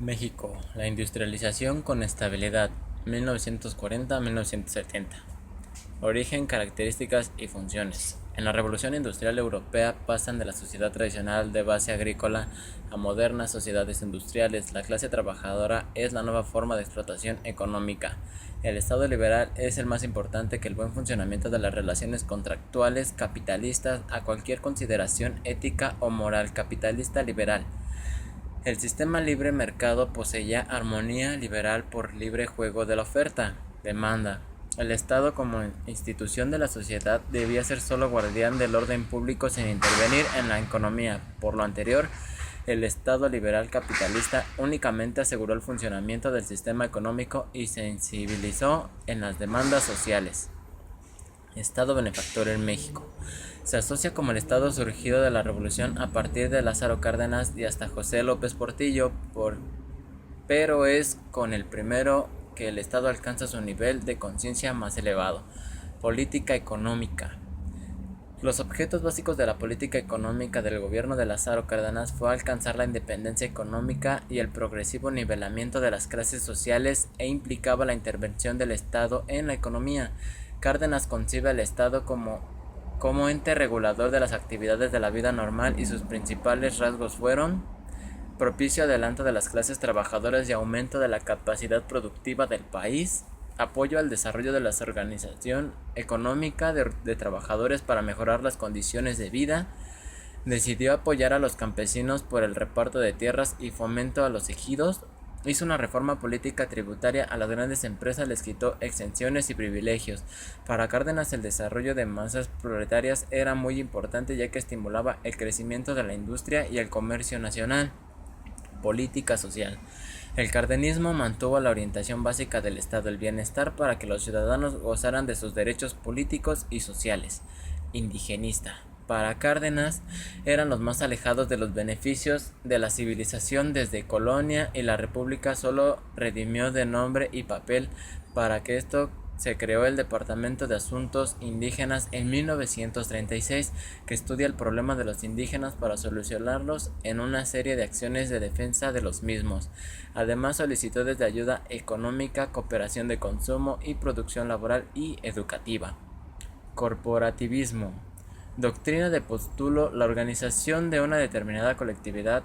México, la industrialización con estabilidad, 1940-1970. Origen, características y funciones. En la Revolución Industrial Europea pasan de la sociedad tradicional de base agrícola a modernas sociedades industriales. La clase trabajadora es la nueva forma de explotación económica. El Estado liberal es el más importante que el buen funcionamiento de las relaciones contractuales capitalistas a cualquier consideración ética o moral capitalista liberal. El sistema libre mercado poseía armonía liberal por libre juego de la oferta, demanda. El Estado como institución de la sociedad debía ser solo guardián del orden público sin intervenir en la economía. Por lo anterior, el Estado liberal capitalista únicamente aseguró el funcionamiento del sistema económico y sensibilizó en las demandas sociales. Estado benefactor en México. Se asocia como el Estado surgido de la Revolución a partir de Lázaro Cárdenas y hasta José López Portillo, pero es con el primero que el Estado alcanza su nivel de conciencia más elevado. Política económica. Los objetos básicos de la política económica del gobierno de Lázaro Cárdenas fue alcanzar la independencia económica y el progresivo nivelamiento de las clases sociales e implicaba la intervención del Estado en la economía. Cárdenas concibe al Estado como ente regulador de las actividades de la vida normal y sus principales rasgos fueron propicio adelanto de las clases trabajadoras y aumento de la capacidad productiva del país, apoyo al desarrollo de la organización económica de trabajadores para mejorar las condiciones de vida, decidió apoyar a los campesinos por el reparto de tierras y fomento a los ejidos, hizo una reforma política tributaria, a las grandes empresas les quitó exenciones y privilegios. Para Cárdenas el desarrollo de masas proletarias era muy importante ya que estimulaba el crecimiento de la industria y el comercio nacional. Política social. El cardenismo mantuvo la orientación básica del estado del bienestar para que los ciudadanos gozaran de sus derechos políticos y sociales. Indigenista. Para Cárdenas eran los más alejados de los beneficios de la civilización desde Colonia y la República solo redimió de nombre y papel. Para que esto se creó el Departamento de Asuntos Indígenas en 1936, que estudia el problema de los indígenas para solucionarlos en una serie de acciones de defensa de los mismos. Además solicitó desde ayuda económica, cooperación de consumo y producción laboral y educativa. Corporativismo. Doctrina de postulo la organización de una determinada colectividad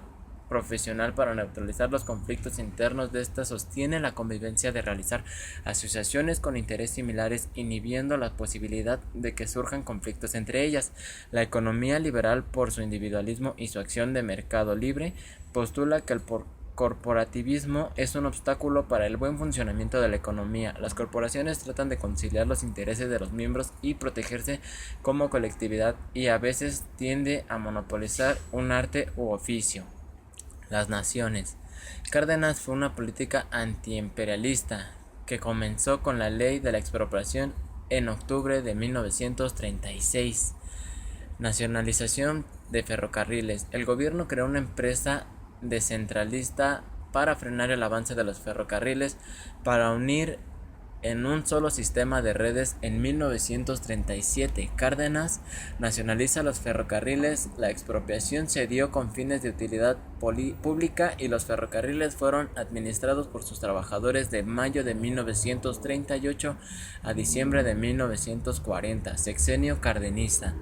profesional para neutralizar los conflictos internos de esta sostiene la convivencia de realizar asociaciones con intereses similares, inhibiendo la posibilidad de que surjan conflictos entre ellas. La economía liberal, por su individualismo y su acción de mercado libre, postula que el corporativismo es un obstáculo para el buen funcionamiento de la economía. Las corporaciones tratan de conciliar los intereses de los miembros y protegerse como colectividad y a veces tiende a monopolizar un arte u oficio. Las naciones. Cárdenas fue una política antiimperialista que comenzó con la ley de la expropiación en octubre de 1936. Nacionalización de ferrocarriles. El gobierno creó una empresa descentralista para frenar el avance de los ferrocarriles, para unir en un solo sistema de redes. En 1937, Cárdenas nacionaliza los ferrocarriles. La expropiación se dio con fines de utilidad pública y los ferrocarriles fueron administrados por sus trabajadores de mayo de 1938 a diciembre de 1940, sexenio cardenista.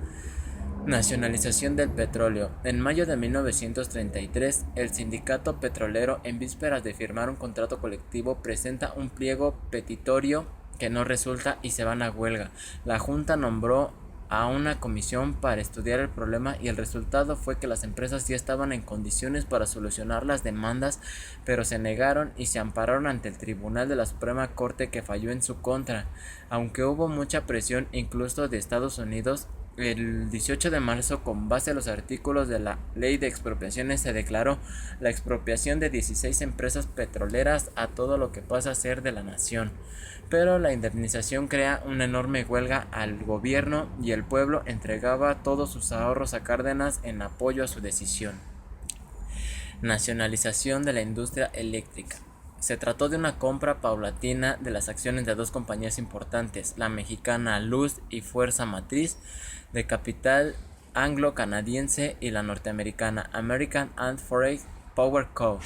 Nacionalización del petróleo. En mayo de 1933, el sindicato petrolero, en vísperas de firmar un contrato colectivo, presenta un pliego petitorio que no resulta y se van a huelga. La Junta nombró a una comisión para estudiar el problema y el resultado fue que las empresas ya estaban en condiciones para solucionar las demandas, pero se negaron y se ampararon ante el Tribunal de la Suprema Corte, que falló en su contra. Aunque hubo mucha presión incluso de Estados Unidos, el 18 de marzo, con base a los artículos de la Ley de Expropiaciones, se declaró la expropiación de 16 empresas petroleras a todo lo que pasa a ser de la nación. Pero la indemnización crea una enorme huelga al gobierno y el pueblo entregaba todos sus ahorros a Cárdenas en apoyo a su decisión. Nacionalización de la industria eléctrica. Se trató de una compra paulatina de las acciones de dos compañías importantes, la mexicana Luz y Fuerza Matriz, de capital anglo-canadiense, y la norteamericana American and Foreign Power Co.,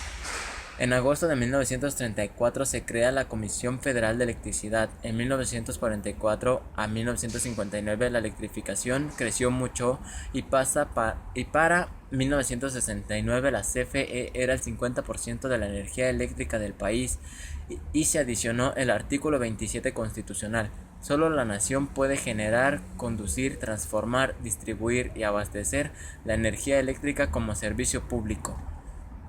En agosto de 1934 se crea la Comisión Federal de Electricidad. En 1944 a 1959 la electrificación creció mucho y para 1969 la CFE era el 50% de la energía eléctrica del país y se adicionó el artículo 27 constitucional. Solo la nación puede generar, conducir, transformar, distribuir y abastecer la energía eléctrica como servicio público.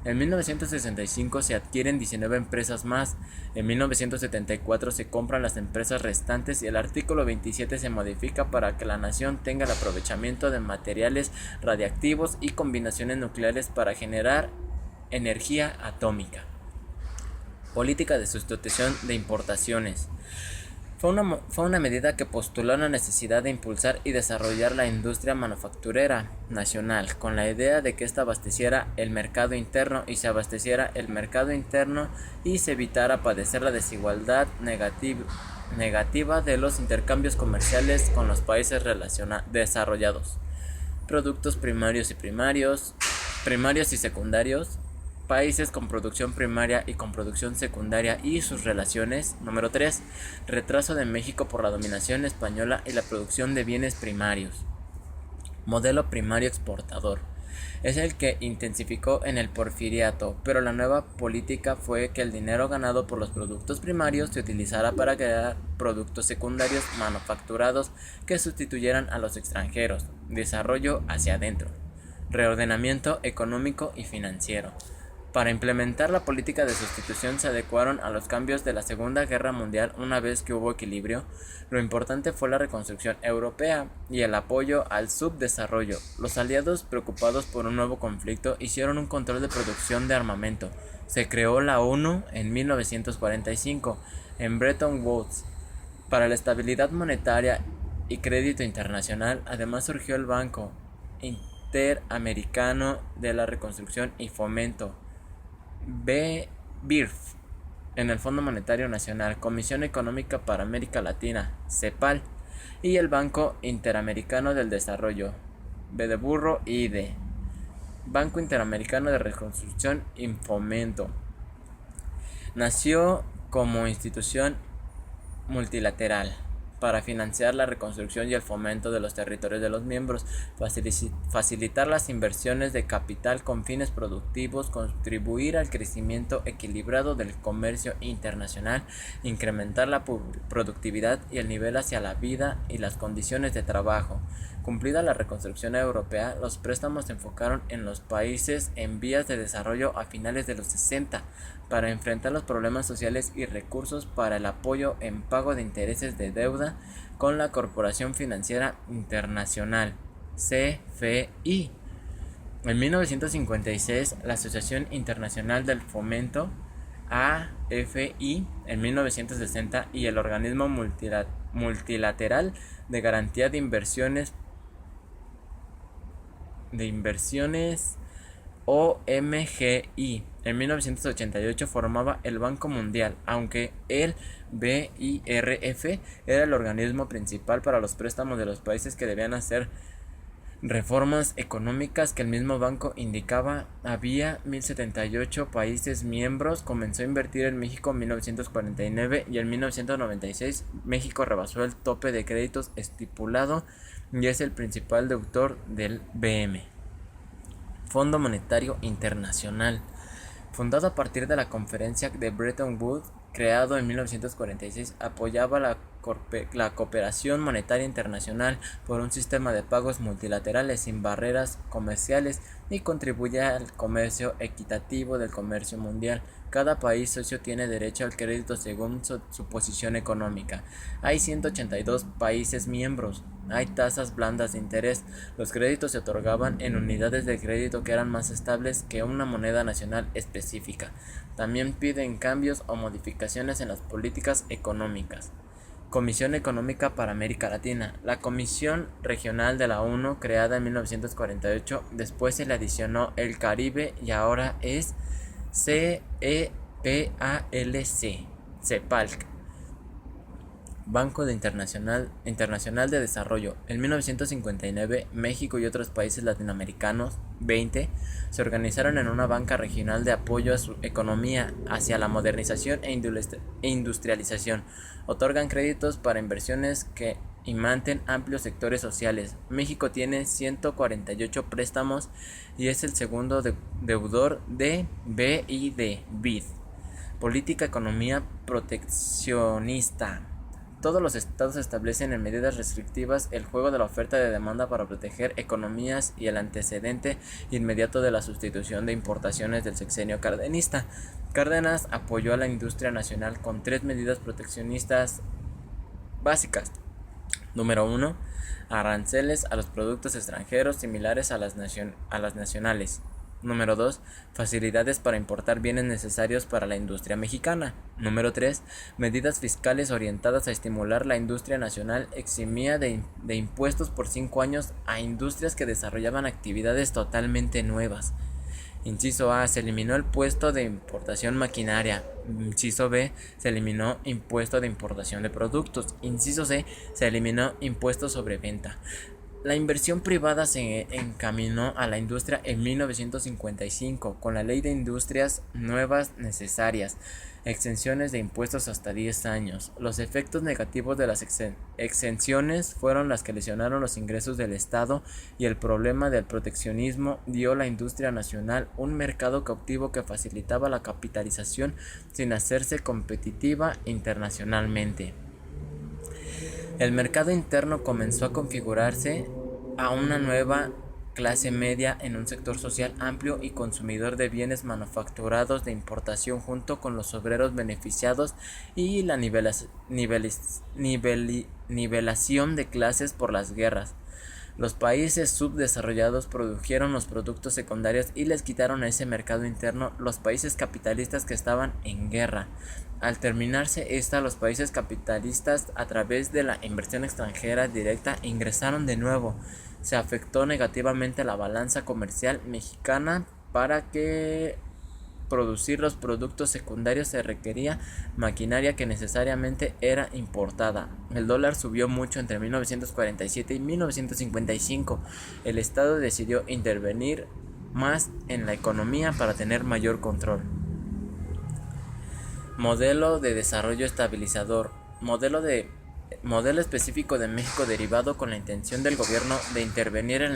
En 1965 se adquieren 19 empresas más, en 1974 se compran las empresas restantes y el artículo 27 se modifica para que la nación tenga el aprovechamiento de materiales radiactivos y combinaciones nucleares para generar energía atómica. Política de sustitución de importaciones. Fue una medida que postuló la necesidad de impulsar y desarrollar la industria manufacturera nacional, con la idea de que ésta abasteciera el mercado interno y se abasteciera el mercado interno y se evitara padecer la desigualdad negativa de los intercambios comerciales con los países desarrollados. Productos primarios y secundarios, países con producción primaria y con producción secundaria y sus relaciones. Número 3. Retraso de México por la dominación española y la producción de bienes primarios. Modelo primario exportador. Es el que intensificó en el Porfiriato, pero la nueva política fue que el dinero ganado por los productos primarios se utilizara para crear productos secundarios manufacturados que sustituyeran a los extranjeros. Desarrollo hacia adentro. Reordenamiento económico y financiero. Para implementar la política de sustitución se adecuaron a los cambios de la Segunda Guerra Mundial. Una vez que hubo equilibrio, lo importante fue la reconstrucción europea y el apoyo al subdesarrollo. Los aliados, preocupados por un nuevo conflicto, hicieron un control de producción de armamento. Se creó la ONU en 1945, en Bretton Woods, para la estabilidad monetaria y crédito internacional. Además surgió el Banco Interamericano de la Reconstrucción y Fomento, BIRF, en el Fondo Monetario Nacional, Comisión Económica para América Latina, CEPAL, y el Banco Interamericano del Desarrollo, B de burro, ID, Banco Interamericano de Reconstrucción y Fomento. Nació como institución multilateral para financiar la reconstrucción y el fomento de los territorios de los miembros, facilitar las inversiones de capital con fines productivos, contribuir al crecimiento equilibrado del comercio internacional, incrementar la productividad y el nivel hacia la vida y las condiciones de trabajo. Cumplida la reconstrucción europea, los préstamos se enfocaron en los países en vías de desarrollo a finales de los 60 para enfrentar los problemas sociales y recursos para el apoyo en pago de intereses de deuda con la Corporación Financiera Internacional, CFI. En 1956, la Asociación Internacional del Fomento, AFI, en 1960, y el Organismo Multilateral de Garantía de Inversiones OMGI, en 1988 formaba el Banco Mundial, aunque el BIRF era el organismo principal para los préstamos de los países que debían hacer reformas económicas que el mismo banco indicaba. Había 1078 países miembros. Comenzó a invertir en México en 1949 y en 1996 México rebasó el tope de créditos estipulado y es el principal deudor del BM. Fondo Monetario Internacional. Fundado a partir de la conferencia de Bretton Woods, creado en 1946, apoyaba la cooperación monetaria internacional por un sistema de pagos multilaterales sin barreras comerciales y contribuye al comercio equitativo del comercio mundial. Cada país socio tiene derecho al crédito según su posición económica. Hay 182 países miembros. Hay tasas blandas de interés. Los créditos se otorgaban en unidades de crédito que eran más estables que una moneda nacional específica. También piden cambios o modificaciones en las políticas económicas. Comisión Económica para América Latina. La Comisión Regional de la ONU, creada en 1948, después se le adicionó el Caribe y ahora es CEPALC, CEPALC. Banco Internacional de Desarrollo. En 1959, México y otros países latinoamericanos, 20, se organizaron en una banca regional de apoyo a su economía hacia la modernización e industrialización. Otorgan créditos para inversiones que imanten amplios sectores sociales. México tiene 148 préstamos y es el segundo deudor de BID. Política economía proteccionista. Todos los estados establecen en medidas restrictivas el juego de la oferta y de demanda para proteger economías y el antecedente inmediato de la sustitución de importaciones del sexenio cardenista. Cárdenas apoyó a la industria nacional con 3 medidas proteccionistas básicas. Número 1. Aranceles a los productos extranjeros similares a las nacionales. Número 2. Facilidades para importar bienes necesarios para la industria mexicana. Número 3. Medidas fiscales orientadas a estimular la industria nacional. Eximía de impuestos por 5 años a industrias que desarrollaban actividades totalmente nuevas. Inciso A. Se eliminó el impuesto de importación maquinaria. Inciso B. Se eliminó impuesto de importación de productos. Inciso C. Se eliminó impuesto sobre venta. La inversión privada se encaminó a la industria en 1955 con la Ley de Industrias Nuevas Necesarias, exenciones de impuestos hasta 10 años. Los efectos negativos de las exenciones fueron las que lesionaron los ingresos del Estado y el problema del proteccionismo dio a la industria nacional un mercado cautivo que facilitaba la capitalización sin hacerse competitiva internacionalmente. El mercado interno comenzó a configurarse a una nueva clase media en un sector social amplio y consumidor de bienes manufacturados de importación junto con los obreros beneficiados y la nivelación de clases por las guerras. Los países subdesarrollados produjeron los productos secundarios y les quitaron a ese mercado interno los países capitalistas que estaban en guerra. Al terminarse esta, los países capitalistas a través de la inversión extranjera directa ingresaron de nuevo. Se afectó negativamente la balanza comercial mexicana. Para que producir los productos secundarios se requería maquinaria que necesariamente era importada. El dólar subió mucho entre 1947 y 1955. El Estado decidió intervenir más en la economía para tener mayor control. Modelo de desarrollo estabilizador. Modelo específico de México derivado con la intención del gobierno de intervenir en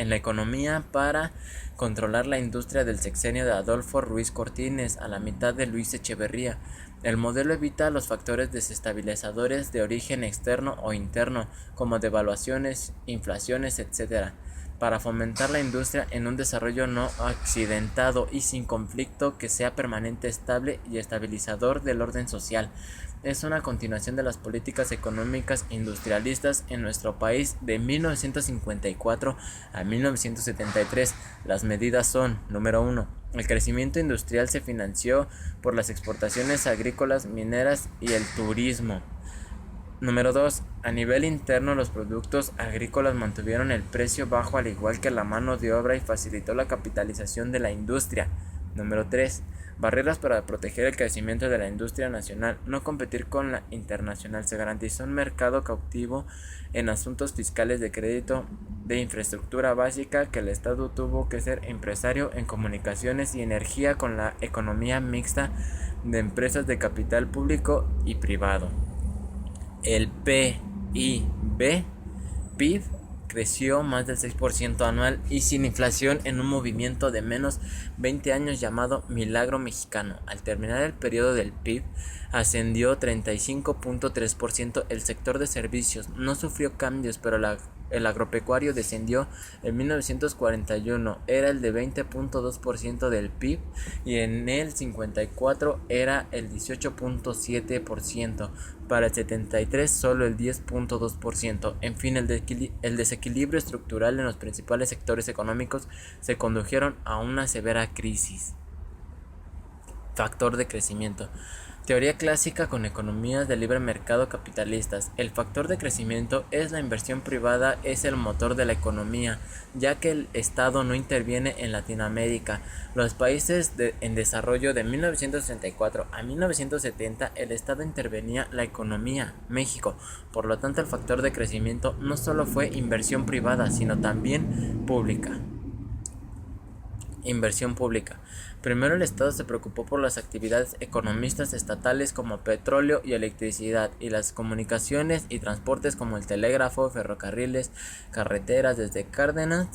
la economía para controlar la industria del sexenio de Adolfo Ruiz Cortines a la mitad de Luis Echeverría. El modelo evita los factores desestabilizadores de origen externo o interno, como devaluaciones, inflaciones, etc., para fomentar la industria en un desarrollo no accidentado y sin conflicto que sea permanente, estable y estabilizador del orden social. Es una continuación de las políticas económicas industrialistas en nuestro país de 1954 a 1973. Las medidas son: número 1. El crecimiento industrial se financió por las exportaciones agrícolas, mineras y el turismo. Número 2. A nivel interno, los productos agrícolas mantuvieron el precio bajo al igual que la mano de obra y facilitó la capitalización de la industria. Número 3. Barreras para proteger el crecimiento de la industria nacional, no competir con la internacional. Se garantizó un mercado cautivo en asuntos fiscales de crédito de infraestructura básica que el Estado tuvo que ser empresario en comunicaciones y energía con la economía mixta de empresas de capital público y privado. El PIB creció más del 6% anual y sin inflación en un movimiento de menos 20 años llamado Milagro Mexicano. Al terminar el periodo del PIB ascendió 35.3%. El sector de servicios no sufrió cambios, pero el agropecuario descendió. En 1941 era el de 20.2% del PIB y en el 54 era el 18.7%. Para el 73 solo el 10.2%. En fin, el desequilibrio estructural en los principales sectores económicos se condujeron a una severa crisis. Factor de crecimiento. Teoría clásica con economías de libre mercado capitalistas. El factor de crecimiento es la inversión privada, es el motor de la economía, ya que el Estado no interviene en Latinoamérica. Los países en desarrollo de 1964 a 1970 el Estado intervenía la economía, México. Por lo tanto, el factor de crecimiento no solo fue inversión privada, sino también pública. Inversión pública. Primero el Estado se preocupó por las actividades económicas estatales como petróleo y electricidad, y las comunicaciones y transportes como el telégrafo, ferrocarriles, carreteras desde Cárdenas.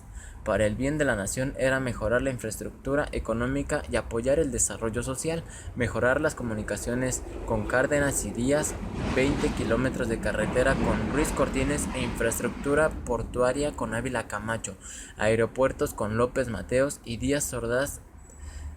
Para el bien de la nación era mejorar la infraestructura económica y apoyar el desarrollo social, mejorar las comunicaciones con Cárdenas y Díaz, 20 kilómetros de carretera con Ruiz Cortines e infraestructura portuaria con Ávila Camacho, aeropuertos con López Mateos y Díaz Ordaz.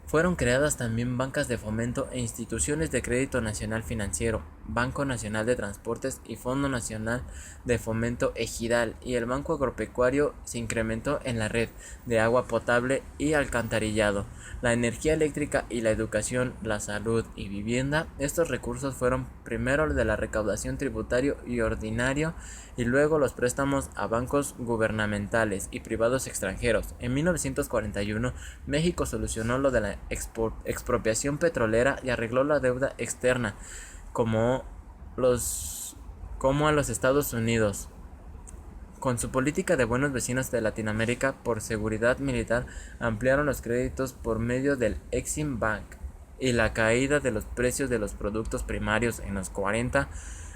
Fueron creadas también bancas de fomento e instituciones de crédito nacional financiero, Banco Nacional de Transportes y Fondo Nacional de Fomento Ejidal, y el Banco Agropecuario se incrementó en la red de agua potable y alcantarillado, la energía eléctrica y la educación, la salud y vivienda. Estos recursos fueron primero de la recaudación tributario y ordinario y luego los préstamos a bancos gubernamentales y privados extranjeros. En 1941, México solucionó lo de la expropiación petrolera y arregló la deuda externa, como a los Estados Unidos. Con su política de buenos vecinos de Latinoamérica por seguridad militar, ampliaron los créditos por medio del Exim Bank, y la caída de los precios de los productos primarios en los 40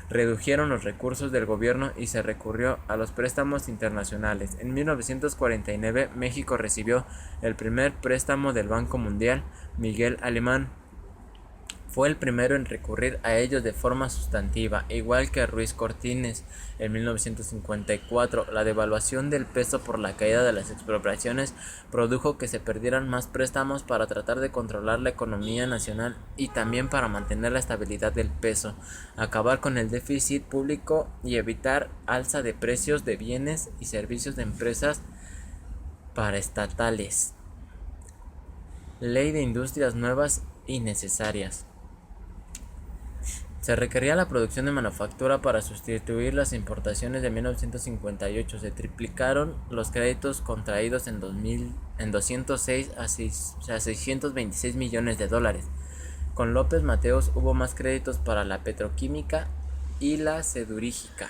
redujeron los recursos del gobierno y se recurrió a los préstamos internacionales. En 1949, México recibió el primer préstamo del Banco Mundial. Miguel Alemán fue el primero en recurrir a ellos de forma sustantiva, igual que Ruiz Cortines. En 1954, la devaluación del peso por la caída de las expropiaciones produjo que se perdieran más préstamos para tratar de controlar la economía nacional y también para mantener la estabilidad del peso, acabar con el déficit público y evitar alza de precios de bienes y servicios de empresas paraestatales. Ley de industrias nuevas y necesarias. Se requería la producción de manufactura para sustituir las importaciones de 1958. Se triplicaron los créditos contraídos en 206 a 626 millones de dólares. Con López Mateos hubo más créditos para la petroquímica y la siderúrgica.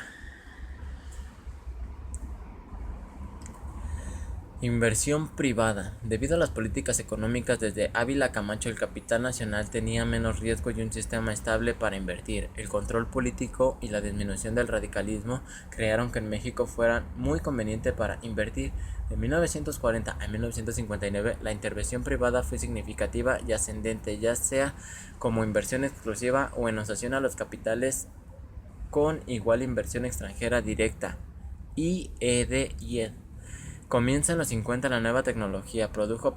Inversión privada. Debido a las políticas económicas desde Ávila Camacho, el capital nacional tenía menos riesgo y un sistema estable para invertir. El control político y la disminución del radicalismo crearon que en México fuera muy conveniente para invertir. De 1940 a 1959, la intervención privada fue significativa y ascendente, ya sea como inversión exclusiva o en asociación a los capitales con igual inversión extranjera directa. IED. Comienza en los 50 la nueva tecnología, produjo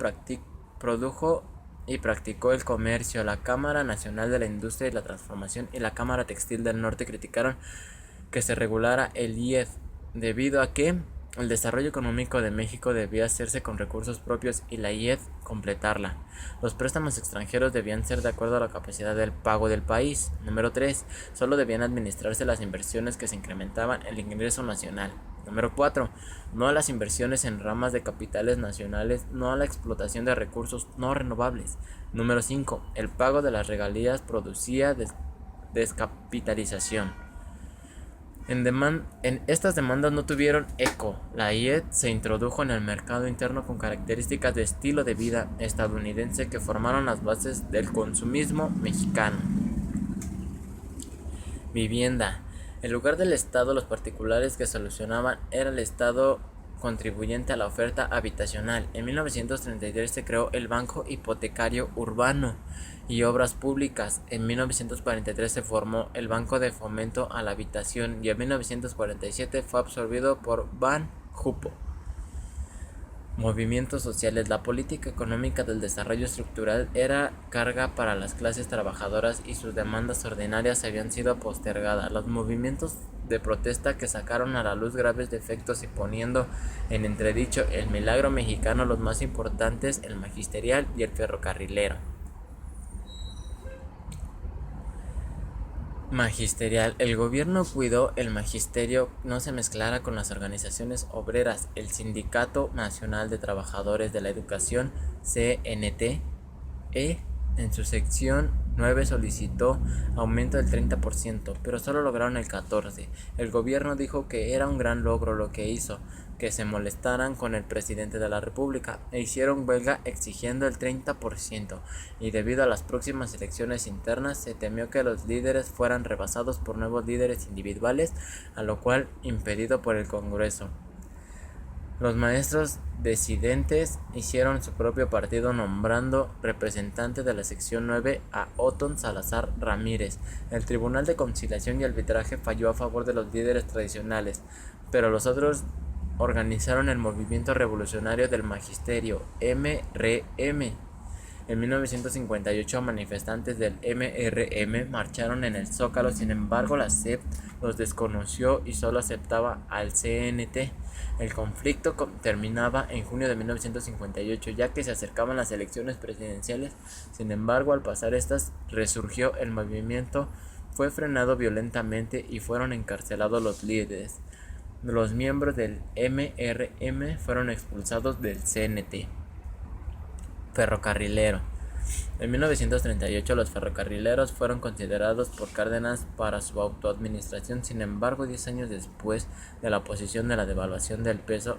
y practicó el comercio. La Cámara Nacional de la Industria y la Transformación y la Cámara Textil del Norte criticaron que se regulara el IED, debido a que el desarrollo económico de México debía hacerse con recursos propios y la IED completarla. Los préstamos extranjeros debían ser de acuerdo a la capacidad del pago del país. Número 3. Solo debían administrarse las inversiones que se incrementaban el ingreso nacional. Número 4. No a las inversiones en ramas de capitales nacionales, no a la explotación de recursos no renovables. Número 5. El pago de las regalías producía descapitalización. En estas demandas no tuvieron eco. La IED se introdujo en el mercado interno con características de estilo de vida estadounidense que formaron las bases del consumismo mexicano. Vivienda. En lugar del Estado, los particulares que solucionaban era el Estado contribuyente a la oferta habitacional. En 1933 se creó el Banco Hipotecario Urbano y Obras Públicas. En 1943 se formó el Banco de Fomento a la Habitación y en 1947 fue absorbido por Banjupo. Movimientos sociales. La política económica del desarrollo estructural era carga para las clases trabajadoras y sus demandas ordinarias habían sido postergadas. Los movimientos de protesta que sacaron a la luz graves defectos y poniendo en entredicho el milagro mexicano, los más importantes, el magisterial y el ferrocarrilero. Magisterial. El gobierno cuidó el magisterio no se mezclara con las organizaciones obreras. El Sindicato Nacional de Trabajadores de la Educación, CNT, en su sección 9 solicitó aumento del 30%, pero solo lograron el 14%. El gobierno dijo que era un gran logro lo que hizo, que se molestaran con el presidente de la República e hicieron huelga exigiendo el 30%, y debido a las próximas elecciones internas se temió que los líderes fueran rebasados por nuevos líderes individuales, a lo cual impedido por el Congreso. Los maestros disidentes hicieron su propio partido nombrando representante de la sección 9 a Otón Salazar Ramírez. El Tribunal de Conciliación y Arbitraje falló a favor de los líderes tradicionales, pero los otros organizaron el Movimiento Revolucionario del Magisterio, MRM. En 1958, manifestantes del MRM marcharon en el Zócalo, sin embargo la SEP los desconoció y solo aceptaba al CNT. El conflicto terminaba en junio de 1958, ya que se acercaban las elecciones presidenciales. Sin embargo, al pasar estas, resurgió el movimiento, fue frenado violentamente y fueron encarcelados los líderes. Los miembros del MRM fueron expulsados del CNT. Ferrocarrilero. En 1938 los ferrocarrileros fueron considerados por Cárdenas para su autoadministración. Sin embargo, 10 años después de la oposición de la devaluación del peso,